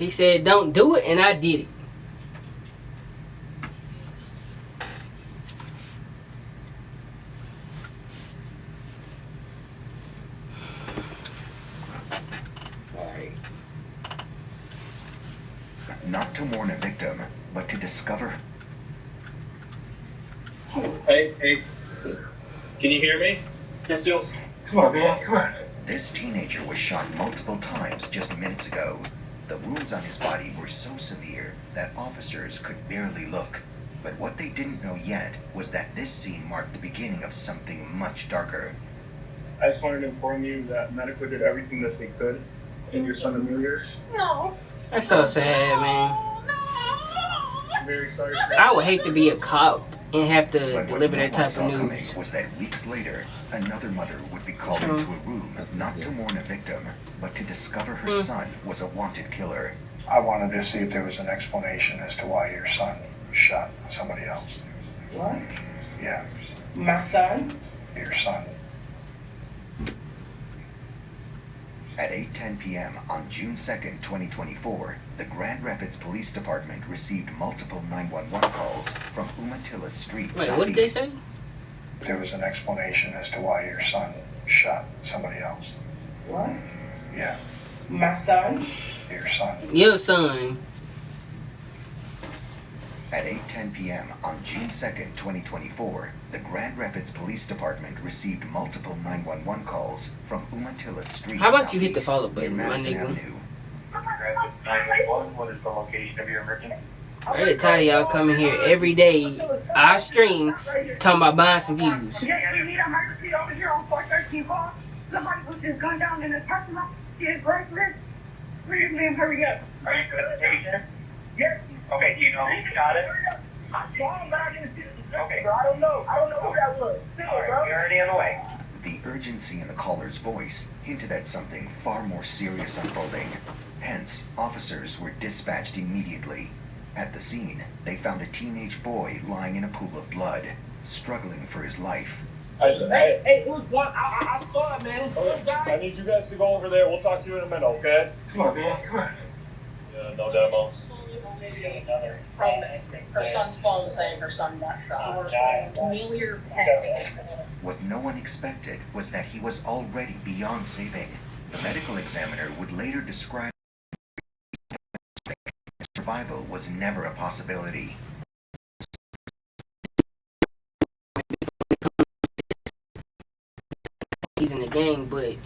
He said, "Don't do it," and I did it. Not to mourn a victim, but to discover. Hey, can you hear me? Yes, Jules. Come on, man, come on. This teenager was shot multiple times just minutes ago. The wounds on his body were so severe that officers could barely look. But what they didn't know yet was that this scene marked the beginning of something much darker. I just wanted to inform you that medical did everything that they could in your son Amelia's. No. That's so sad, man. I'm very sorry. I would hate to be a cop and have to But deliver that what no one type saw of coming news. was that weeks later, another mother would be called into a room not to mourn a victim, but to discover her son was a wanted killer. I wanted to see if there was an explanation as to why your son shot somebody else. What? Yeah, My son? your son. At 8:10 p.m. on June 2nd, 2024, the Grand Rapids Police Department received multiple 911 calls from Umatilla Street. Wait, what did they say? If there was an explanation as to why your son shot somebody else. What? Yeah, My son? your son. Your son. At 8:10 p.m. on June 2nd, 2024, the Grand Rapids Police Department received multiple 911 calls from Umatilla Street. How about you hit the follow near button, my Madison nigga? Avenue. 911, what is the location of your emergency? I get tired of y'all coming here every day. I stream talking about buying some views. Yes, we need a emergency over here on 413 call. Somebody put this gun down in the parking lot. She is breathless. Please, ma'am, hurry up. Are you at the station? Yes. Okay, do you know who shot it? I saw him back in the city. Okay. I don't know. I don't know who that was. Alright, you're already on the way. The urgency in the caller's voice hinted at something far more serious unfolding. Hence, officers were dispatched immediately. At the scene, they found a teenage boy lying in a pool of blood, struggling for his life. Hey, Hey, it was one. I saw it, man. It was one I guy. need you guys to go over there. We'll talk to you in a minute, okay? Come on, man, come on. Yeah, no demos. From her son's phone saying her son got shot. Amelia Penn. What no one expected was that he was already beyond saving. The medical examiner would later describe survival was never a possibility. He's in the gang, but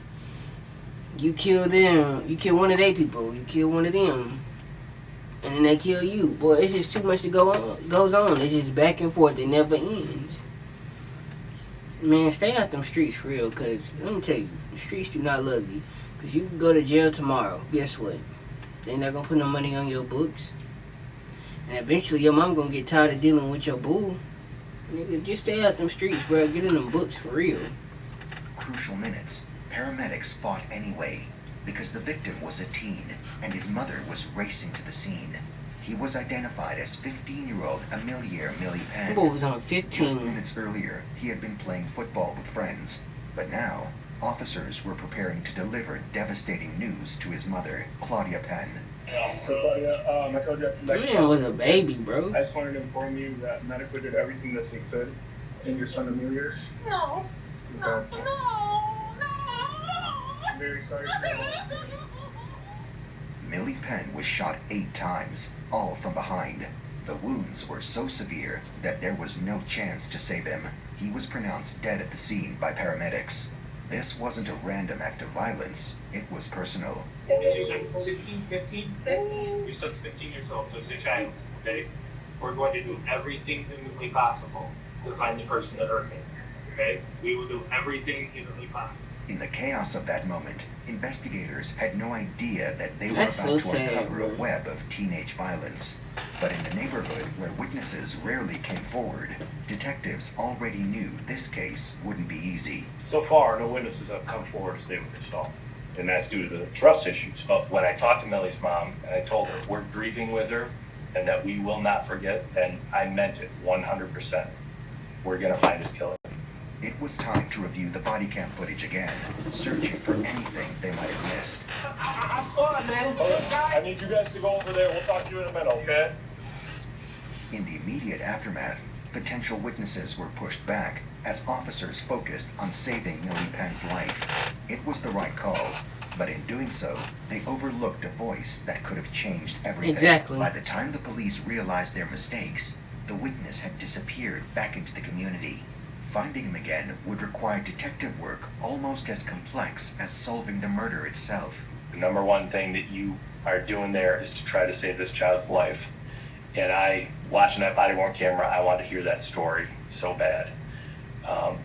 you kill them, you kill one of their people, you kill one of them, and then they kill you. Boy, it's just too much to goes on. It's just back and forth. It never ends. Man, stay out them streets for real, cause let me tell you, the streets do not love you. Cause you can go to jail tomorrow. Guess what? They're not gonna put no money on your books. And eventually your mom gonna get tired of dealing with your boo. Nigga, just stay out them streets, bro. Get in them books for real. Crucial minutes, paramedics fought anyway, because the victim was a teen, and his mother was racing to the scene. He was identified as 15-year-old Amelia Millie Penn. Boy was on Just 15. minutes earlier, he had been playing football with friends, but now, officers were preparing to deliver devastating news to his mother, Claudia Penn. So, Claudia, I told you after that. Man was a baby, bro. I just wanted to inform you that medical did everything that they could in your son Amelia's. No. He's No. dead. No. I'm very sorry for your loss. Millie Penn was shot 8 times, all from behind. The wounds were so severe that there was no chance to save him. He was pronounced dead at the scene by paramedics. This wasn't a random act of violence, it was personal. You said 16, 15? 15. Your son's 15 years old, so it's a child, okay? We're going to do everything humanly possible to find the person that hurt him, okay? We will do everything humanly possible. In the chaos of that moment, investigators had no idea that they were That's about so to sad, uncover a bro. web of teenage violence. But in a neighborhood where witnesses rarely came forward, detectives already knew this case wouldn't be easy. So far, no witnesses have come forward to say what they saw, and that's due to the trust issues. But when I talked to Millie's mom, and I told her we're grieving with her, and that we will not forget, and I meant it 100%. We're gonna find his killer. It was time to review the body cam footage again, searching for anything they might have missed. I saw it, man. I need you guys to go over there. We'll talk to you in a minute, okay? In the immediate aftermath, potential witnesses were pushed back as officers focused on saving Millie Penn's life. It was the right call, but in doing so, they overlooked a voice that could have changed everything. Exactly. By the time the police realized their mistakes, the witness had disappeared back into the community. Finding him again would require detective work almost as complex as solving the murder itself. The number one thing that you are doing there is to try to save this child's life. And watching that body-worn camera, I want to hear that story so bad.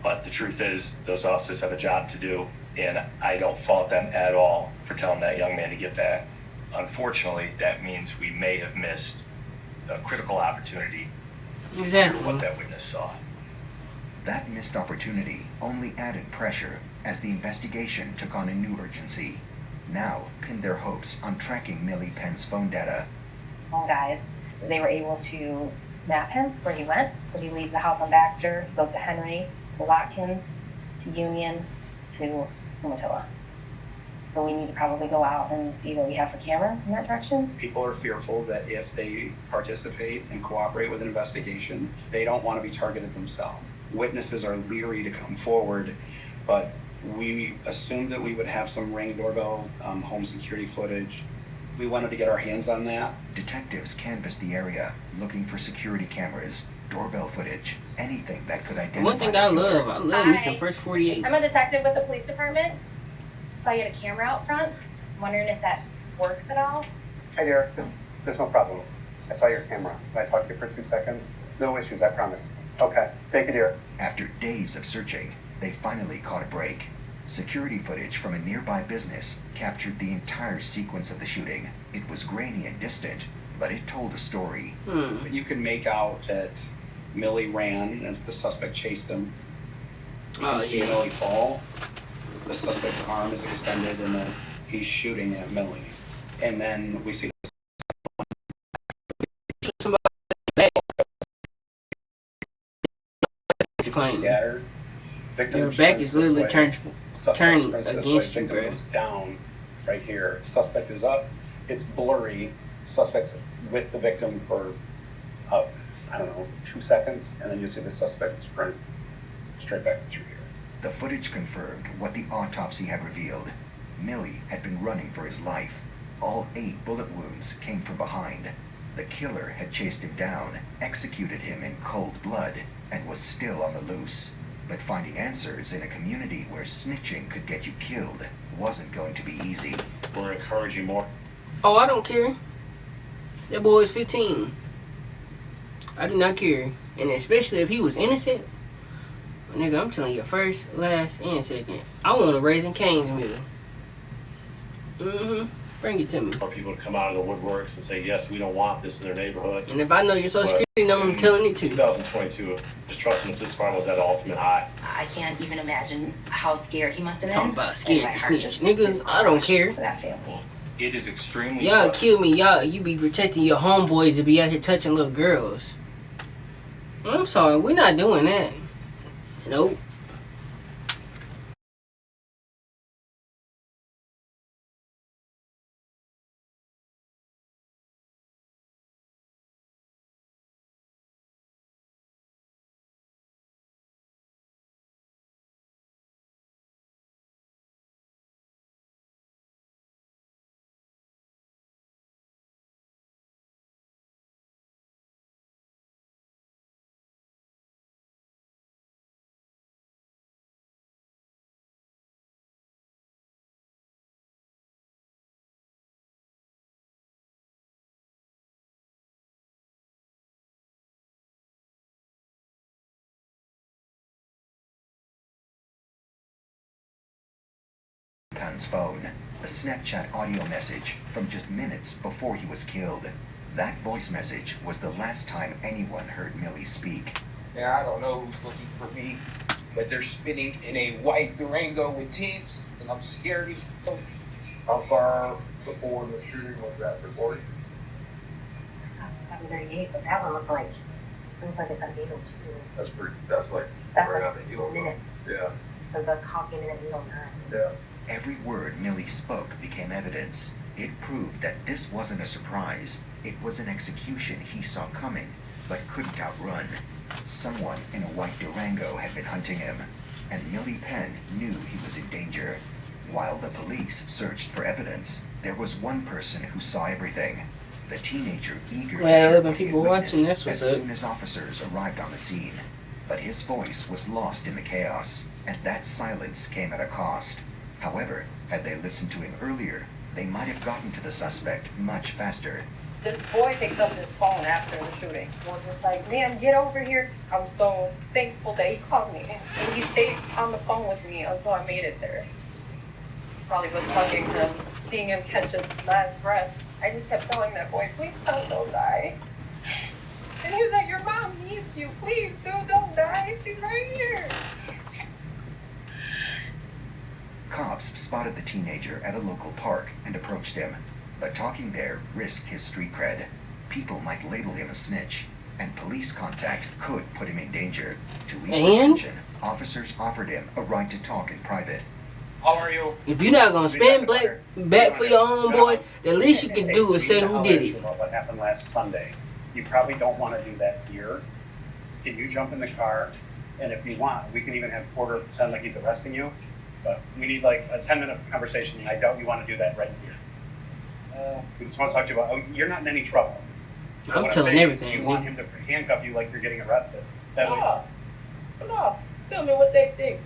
But the truth is, those officers have a job to do, and I don't fault them at all for telling that young man to get back. Unfortunately, that means we may have missed a critical opportunity Exactly. for what that witness saw. That missed opportunity only added pressure as the investigation took on a new urgency. Now pinned their hopes on tracking Millie Penn's phone data. Guys, they were able to map him where he went. So he leaves the house on Baxter, goes to Henry, to Watkins, to Union, to Umatilla. So we need to probably go out and see what we have for cameras in that direction. People are fearful that if they participate and cooperate with an investigation, they don't want to be targeted themselves. Witnesses are leery to come forward, but we assumed that we would have some Ring doorbell home security footage. We wanted to get our hands on that. Detectives canvassed the area, looking for security cameras, doorbell footage, anything that could identify One thing the I killer. love me some First 48. I'm a detective with the police department. Saw you had a camera out front. I'm wondering if that works at all. Hi dear, there's no problems. I saw your camera. Can I talk to you for 2 seconds? No issues, I promise. Okay, thank you dear. After days of searching, they finally caught a break. Security footage from a nearby business captured the entire sequence of the shooting. It was grainy and distant, but it told a story. But you can make out that Millie ran and the suspect chased him. You can see Millie fall. The suspect's arm is extended and then he's shooting at Millie. And then we see scattered. Your back is literally turned against you, bro. Down right here. Suspect is up. It's blurry. Suspect's with the victim for, I don't know, 2 seconds. And then you see the suspect sprint straight back through here. The footage confirmed what the autopsy had revealed. Millie had been running for his life. All 8 bullet wounds came from behind. The killer had chased him down, executed him in cold blood, and was still on the loose. But finding answers in a community where snitching could get you killed wasn't going to be easy. We're encouraging more. Oh, I don't care. That boy is 15. I do not care. And especially if he was innocent. Nigga, I'm telling you, first, last, and second. I want a Raising Cane's meal. Bring it to me. For people to come out of the woodworks and say, yes, we don't want this in their neighborhood. And if I know your social security number, I'm telling it to you. 2022, just trusting the police department was at the ultimate high. I can't even imagine how scared he must have been. Talking about scared And my to heart snitch. just Nigga, is I don't crushed care. for that family. It is extremely Y'all frustrating. kill me. You be protecting your homeboys to be out here touching little girls. I'm sorry, we're not doing that. Nope. Penn's phone, a Snapchat audio message from just minutes before he was killed. That voice message was the last time anyone heard Millie speak. Yeah, I don't know who's looking for me, but they're spinning in a white Durango with tints, and I'm scared as fuck. How far before the shooting was that recorded? 7:38, but that one looked like looks like it's on needle 2. That's like right on the heel. Minutes. Yeah. So the cop came in at needle 9. Yeah. Every word Millie spoke became evidence. It proved that this wasn't a surprise. It was an execution he saw coming, but couldn't outrun. Someone in a white Durango had been hunting him, and Millie Penn knew he was in danger. While the police searched for evidence, there was one person who saw everything. The teenager eager to share what he had witnessed as soon as officers arrived on the scene. But his voice was lost in the chaos, and that silence came at a cost. However, had they listened to him earlier, they might have gotten to the suspect much faster. This boy picked up his phone after the shooting. He was just like, man, get over here. I'm so thankful that he called me. And he stayed on the phone with me until I made it there. Probably was hugging him, seeing him catch his last breath. I just kept telling that boy, please don't die. And he was like, your mom needs you. Please, dude, don't die. She's right here. Cops spotted the teenager at a local park and approached him. But talking there risked his street cred. People might label him a snitch, and police contact could put him in danger. To ease the tension, officers offered him a right to talk in private. How are you? If you're not gonna spend back for your homeboy, the least you can do is say who did it. About what happened last Sunday. You probably don't want to do that here. Can you jump in the car? And if you want, we can even have Porter pretend like he's arresting you. But we need like a 10-minute conversation, and I doubt you want to do that right here. We just want to talk to you about, you're not in any trouble. I'm telling everything. You want him to handcuff you like you're getting arrested. That way. No. Tell me what they think.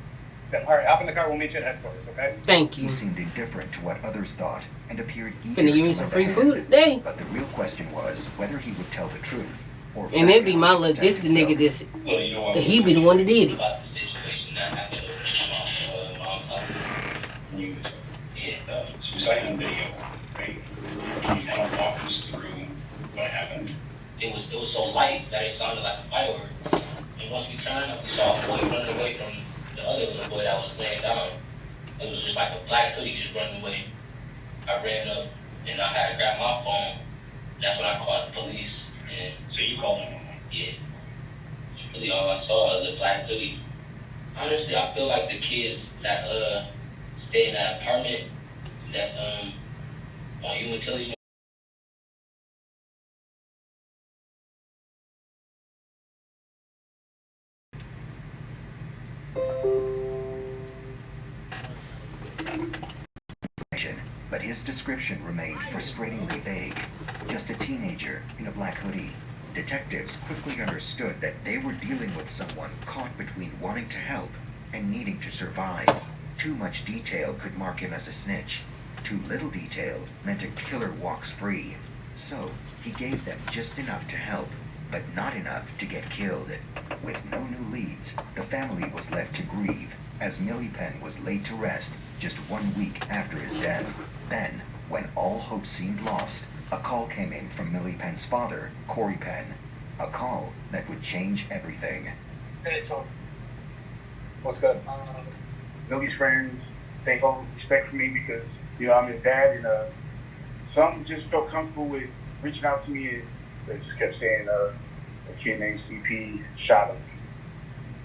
Okay, all right, hop in the car. We'll meet you at headquarters, okay? Thank you. He seemed indifferent to what others thought and appeared eager Finna give me to some lend free a food hand. today. But the real question was whether he would tell the truth or And back it be out my to luck. This protect the nigga himself. that he be the one that did it. About the situation that happened with my mom's house. You, she was like on video, right? Can you kind of walk us through what happened? It was so light that it sounded like a firework. And once we turned up, we saw a boy running away from the other little boy that was laying down. It was just like a black hoodie just running away. I ran up and I had to grab my phone. That's when I called the police. And so you called them? Yeah. Really all I saw was a black hoodie. Honestly, I feel like the kids that stay in that apartment that's on utility. But his description remained frustratingly vague. Just a teenager in a black hoodie. Detectives quickly understood that they were dealing with someone caught between wanting to help and needing to survive. Too much detail could mark him as a snitch. Too little detail meant a killer walks free. So, he gave them just enough to help, but not enough to get killed. With no new leads, the family was left to grieve as Millie Penn was laid to rest just 1 week after his death. Then, when all hope seemed lost, a call came in from Millie Penn's father, Corey Penn. A call that would change everything. Hey, Tony. What's good? Millie's friends, they hold respect for me because, I'm his dad, and some just felt comfortable with reaching out to me, and they just kept saying a kid named CP shot him.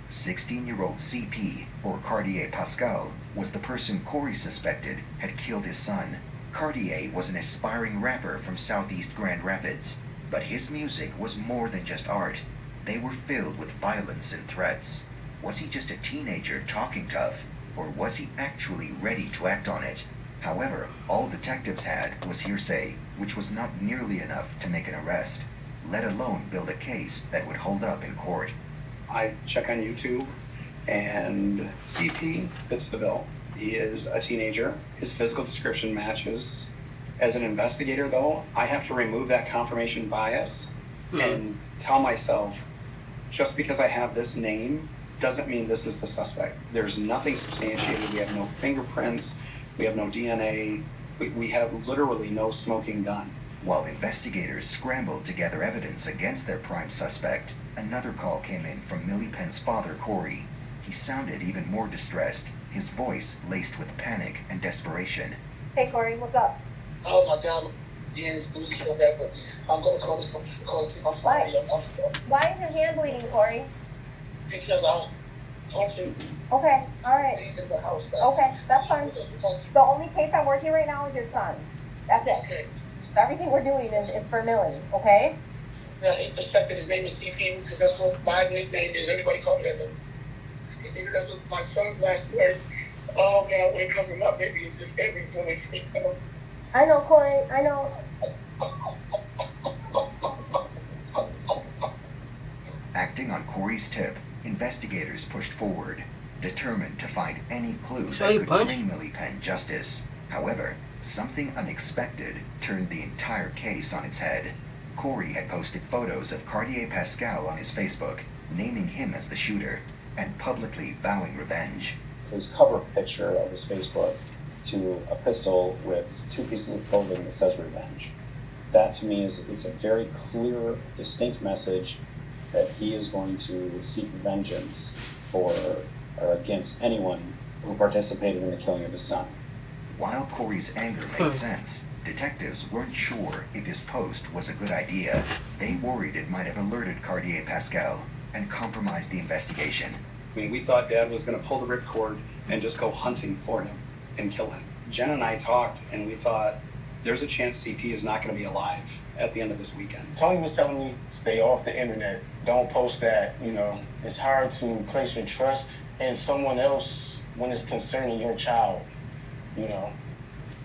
16-year-old CP, or Cartier Pascal, was the person Corey suspected had killed his son. Cartier was an aspiring rapper from southeast Grand Rapids, but his music was more than just art. They were filled with violence and threats. Was he just a teenager talking tough, or was he actually ready to act on it? However, all detectives had was hearsay, which was not nearly enough to make an arrest, let alone build a case that would hold up in court. I check on YouTube, and CP fits the bill. He is a teenager. His physical description matches. As an investigator, though, I have to remove that confirmation bias and tell myself, just because I have this name doesn't mean this is the suspect. There's nothing substantiated. We have no fingerprints. We have no DNA. We have literally no smoking gun. While investigators scrambled to gather evidence against their prime suspect, another call came in from Millie Penn's father, Corey. He sounded even more distressed, his voice laced with panic and desperation. Hey, Corey, what's up? Oh my God, Janice bleeding so bad, but I'm gonna call this because I'm sorry. Why is your hand bleeding, Corey? Because I'm punching. Okay, alright. In the house. Okay, that's fine. The only case I'm working right now is your son. That's it. Okay. Everything we're doing is for Millie, okay? Yeah, I suspect that his name is CP because that's what my nickname is. Everybody call me that. If you that's what my son's last words. Oh man, when it comes to my baby, it's just every bullet. I know, Corey, I know. Acting on Corey's tip, investigators pushed forward, determined to find any clue So that you could punched? bring Millie Penn justice. However, something unexpected turned the entire case on its head. Corey had posted photos of Cartier Pascal on his Facebook, naming him as the shooter, and publicly vowing revenge. His cover picture of his Facebook to a pistol with 2 pieces of clothing that says revenge. That to me it's a very clear, distinct message that he is going to seek vengeance for or against anyone who participated in the killing of his son. While Corey's anger made sense, detectives weren't sure if his post was a good idea. They worried it might have alerted Cartier Pascal and compromised the investigation. I mean, we thought Dad was going to pull the ripcord and just go hunting for him and kill him. Jen and I talked, and we thought there's a chance CP is not going to be alive at the end of this weekend. Tony was telling me, stay off the internet. Don't post that, you know. It's hard to place your trust in someone else when it's concerning your child, you know.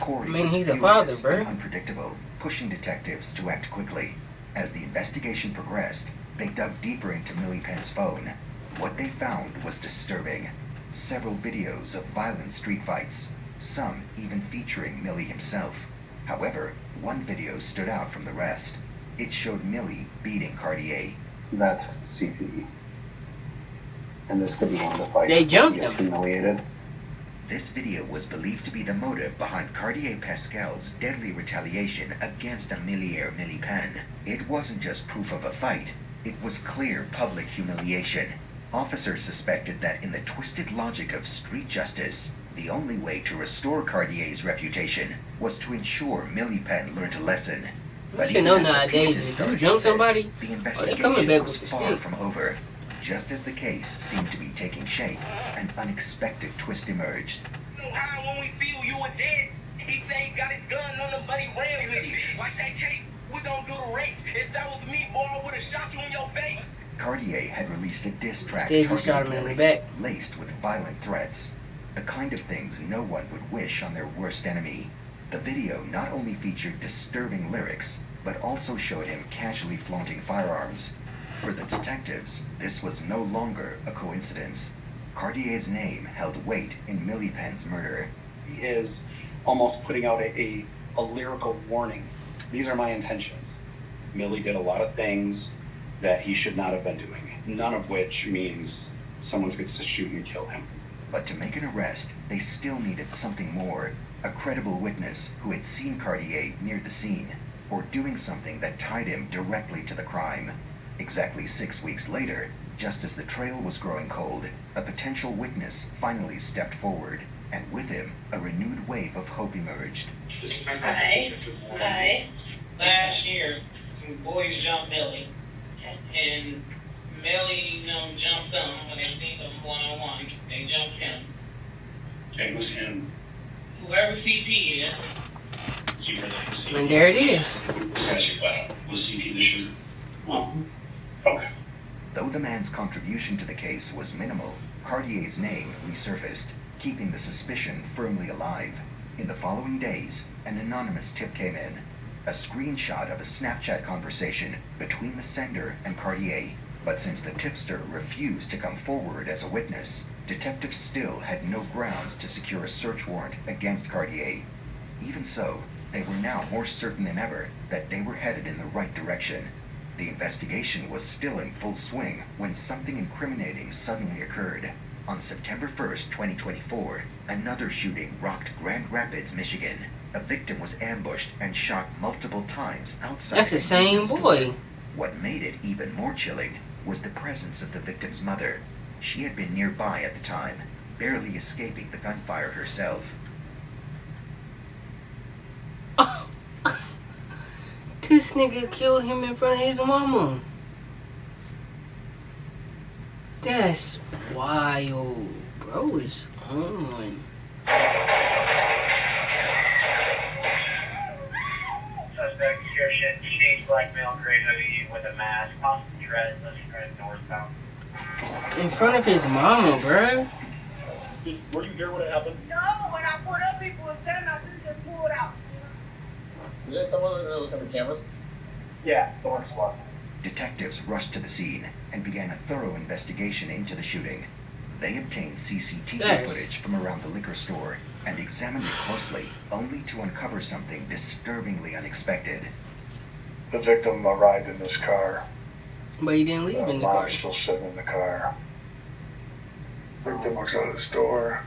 Corey Man, was he's a furious father, and bro. unpredictable, pushing detectives to act quickly. As the investigation progressed, they dug deeper into Millie Penn's phone. What they found was disturbing. Several videos of violent street fights, some even featuring Millie himself. However, one video stood out from the rest. It showed Millie beating Cartier. That's CP. And this could be one of the fights They that jumped he gets him. humiliated. This video was believed to be the motive behind Cartier Pascal's deadly retaliation against a millionaire Millie Penn. It wasn't just proof of a fight, it was clear public humiliation. Officers suspected that in the twisted logic of street justice, the only way to restore Cartier's reputation was to ensure Millie Penn learned a lesson. But should even know as the nowadays, pieces if you started jump to fit, somebody, the they coming investigation back was with the far stick. from over. Just as the case seemed to be taking shape, an unexpected twist emerged. You know how when we see you were dead, he said he got his gun on him, but he ran with it. Like that case, we gonna do the race. If that was me, boy, I would have shot you in your face. Cartier had released a diss track Instead, he shot targeting him in the Millie, back. laced with violent threats. The kind of things no one would wish on their worst enemy. The video not only featured disturbing lyrics, but also showed him casually flaunting firearms. For the detectives, this was no longer a coincidence. Cartier's name held weight in Millie Penn's murder. He is almost putting out a lyrical warning. These are my intentions. Millie did a lot of things that he should not have been doing, none of which means someone's going to shoot and kill him. But to make an arrest, they still needed something more. A credible witness who had seen Cartier near the scene, or doing something that tied him directly to the crime. Exactly 6 weeks later, just as the trail was growing cold, a potential witness finally stepped forward, and with him, a renewed wave of hope emerged. Hi. Last year, some boys jumped Millie, and Millie, jumped them when they seen them one-on-one. They jumped him. Okay, who's him? Whoever CP is. You were the CP. And there it is. Let's ask you flat out. Was CP the shooter? Okay. Though the man's contribution to the case was minimal, Cartier's name resurfaced, keeping the suspicion firmly alive. In the following days, an anonymous tip came in. A screenshot of a Snapchat conversation between the sender and Cartier. But since the tipster refused to come forward as a witness, detectives still had no grounds to secure a search warrant against Cartier. Even so, they were now more certain than ever that they were headed in the right direction. The investigation was still in full swing when something incriminating suddenly occurred. On September 1st, 2024, another shooting rocked Grand Rapids, Michigan. A victim was ambushed and shot multiple times outside That's the a same convenience store. boy. What made it even more chilling was the presence of the victim's mother. She had been nearby at the time, barely escaping the gunfire herself. This nigga killed him in front of his mama. That's wild. Bro is on. Suspect description, shades black male, gray hoodie with a mask, possible tread, let's tread northbound. In front of his mama, bruh. Were you here when it happened? No, when I pulled up, people were saying I should have just pulled out. Was there someone that looked at the cameras? Yeah, it's orange slot. Detectives rushed to the scene and began a thorough investigation into the shooting. They obtained CCTV footage from around the liquor store and examined it closely, only to uncover something disturbingly unexpected. The victim arrived in this car. But he didn't leave in the car. Mom's still sitting in the car. Victim walks out of the store.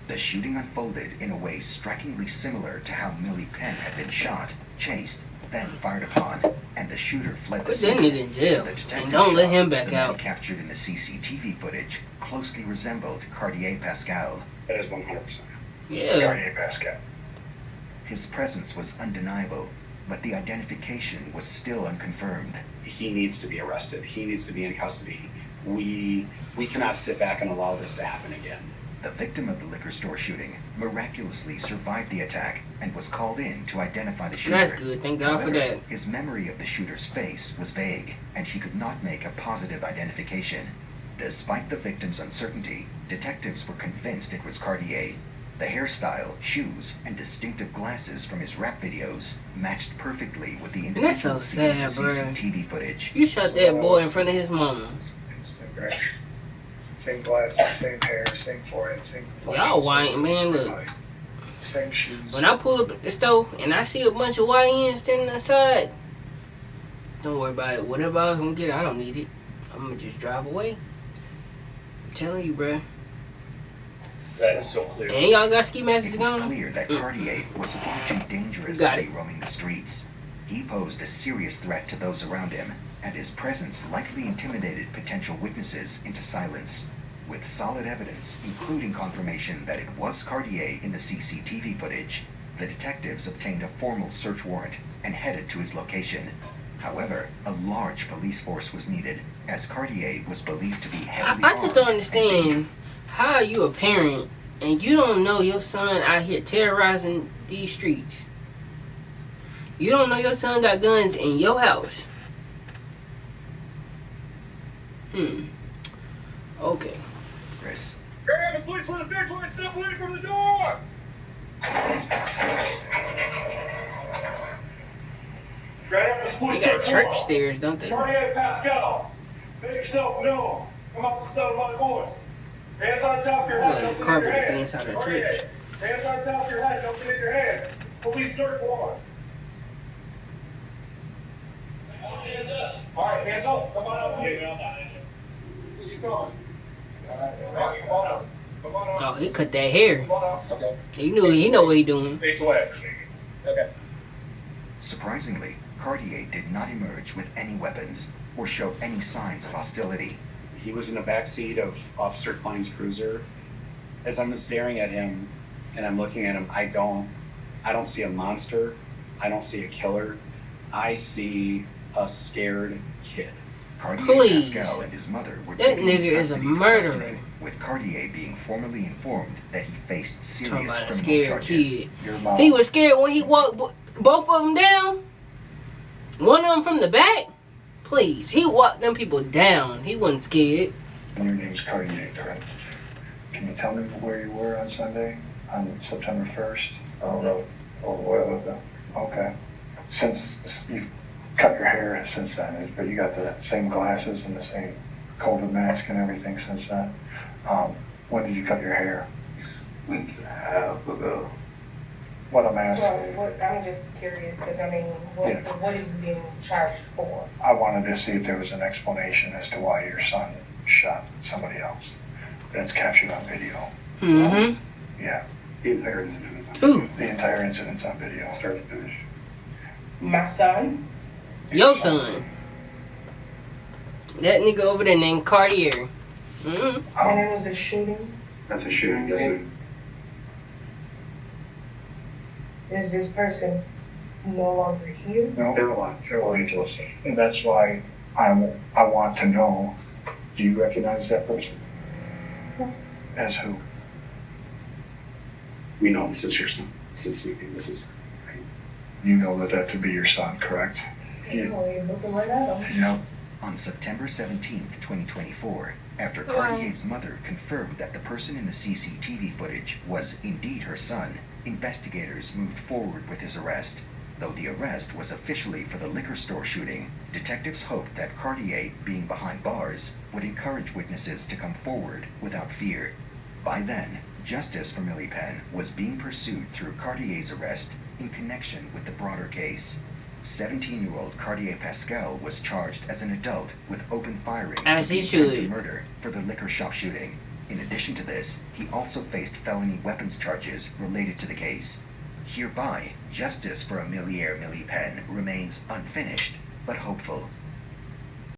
The shooting unfolded in a way strikingly similar to how Millie Penn had been shot, chased, then fired upon, and the shooter fled the Put scene. that nigga in jail, To the detective and don't let shop, him back the man out. captured in the CCTV footage closely resembled Cartier Pascal. That is 100%. Yeah. Cartier Pascal. His presence was undeniable, but the identification was still unconfirmed. He needs to be arrested. He needs to be in custody. We cannot sit back and allow this to happen again. The victim of the liquor store shooting miraculously survived the attack and was called in to identify the shooter. That's good. Thank God for that. His memory of the shooter's face was vague, and he could not make a positive identification. Despite the victim's uncertainty, detectives were convinced it was Cartier. The hairstyle, shoes, and distinctive glasses from his rap videos matched perfectly with the And that's so individual seen in the sad, bruh. CCTV footage. You shot that boy in front of his mama. Same glasses, same hair, same forehead, same complexion. Y'all white, man, look. height, Same shoes. When I pull up at the store and I see a bunch of YNs standing outside, don't worry about it. Whatever I was gonna get, I don't need it. I'm gonna just drive away. I'm telling you, bruh. That is so clear. And y'all got ski masks It was going? clear that Cartier was far too dangerous to be roaming the streets. He posed a serious threat to those around him, and his presence likely intimidated potential witnesses into silence. With solid evidence, including confirmation that it was Cartier in the CCTV footage, the detectives obtained a formal search warrant and headed to his location. However, a large police force was needed, as Cartier was believed to be heavily I just don't armed and understand how are you a parent and you don't know your son out here terrorizing these streets. You don't know your son got guns in your house. Okay. Chris. Grab us, police for the sanctuary and step away from the door! Grab us, police. They got church stairs, don't they? Cartier Pascal, make yourself known. Come up to the sound of my voice. Hands on top of your head, don't carpet connect your the hands. inside of the Cartier, church. hands on top of your head, don't connect your hands. Police search warrant. All right, hands up. Come on up here. Where you going? Come on up. Come on up. Oh, he cut that hair. Come on up. Okay. He know what he doing. Face away. Okay. Surprisingly, Cartier did not emerge with any weapons or show any signs of hostility. He was in the back seat of Officer Klein's cruiser. As I'm staring at him and I'm looking at him, I don't see a monster. I don't see a killer. I see a scared kid. Cartier Pascal and his mother were That taken into nigga is a custody for murderer. questioning, with Cartier being formally informed that he faced Talking serious about a criminal scared charges. kid. Your mom. He was scared when he walked both of them down. One of them from the back. Please, he walked them people down. He wasn't scared. And your name's Cartier, correct? Can you tell me where you were on Sunday, on September 1st? Oh, no. Oh, well, okay. Since you've cut your hair since then, but you got the same glasses and the same COVID mask and everything since then. When did you cut your hair? A week and a half ago. What I'm asking. So I'm just curious because I mean, what is being charged for? I wanted to see if there was an explanation as to why your son shot somebody else. That's captured on video. Mm-hmm. Yeah. The entire incident is on video. The entire incident's on video, start to finish. My son? Your son. That nigga over there named Cartier. Mm-hmm. And it was a shooting? That's a shooting, yes, sir. Is this person no longer here? No, they're alive. They're alive to us. And that's why I want to know, do you recognize that person? As who? We know this is your son. This is sleeping. This is. You know that to be your son, correct? You're looking right at him. Yep. On September 17th, 2024, after Cartier's mother confirmed that the person in the CCTV footage was indeed her son, investigators moved forward with his arrest. Though the arrest was officially for the liquor store shooting, detectives hoped that Cartier, being behind bars, would encourage witnesses to come forward without fear. By then, justice for Millie Penn was being pursued through Cartier's arrest in connection with the broader case. 17-year-old Cartier Pascal was charged as an adult with open firing As he with the intent should. to murder for the liquor shop shooting. In addition to this, he also faced felony weapons charges related to the case. Hereby, justice for Amelia Millie Penn remains unfinished, but hopeful.